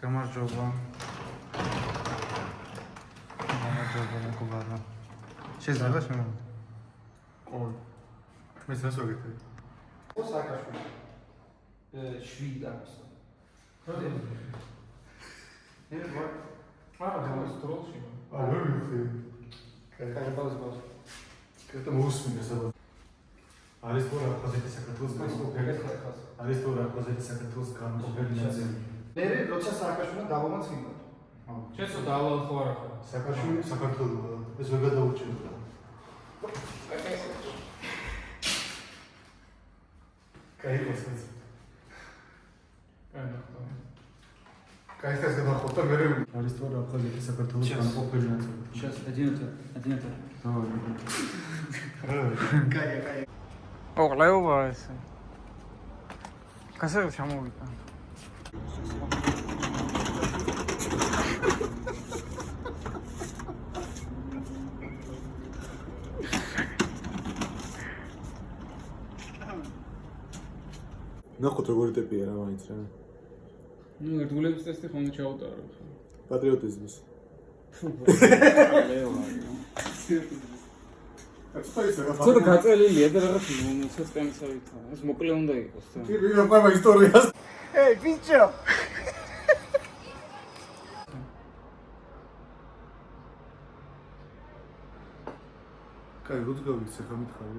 გამარჯობა. მეგობარო. შეიძლება შემოვიდე. ყოველ. მე სასვაგეთე. სააკაშვილი. 7 ამის. ეს დროში. ვერ ვიცი. კაი ბაზ. კეთდა მოусმინე საბა. არის თუ რა პოზიცია საქართველოს განყოფილი. არის თუ რა პოზიცია საქართველოს განყოფილი ნაწილი. მე როცა სააკაშვილმა დავამა წინდა. შეცო დაალავ ხო არა ხო? სააკაშვილი საქართველო ეს ვერ გადაურჩენდა. კაი მოსწონს. კაი ეს გადახოთა მე არის თუ რა პოზიცია საქართველოს განყოფილი ნაწილი. Сейчас, один. კაი. ოღლეობა ეს. კასე შემოვიდა. ნახოთ როგორი ტიპია რა მაინც რა. ნუ ერთგულების ტესტი ხომ ჩაუტარო ხო? პატრიოტიზმის. ცოტა გაწელილია და რაღაც სისტემისავით. ეს მოკლე უნდა იყოს. კი ვიღება ისტორიას. Эй, пичо! კაი, როდი გავიქცე ხა მითხარი.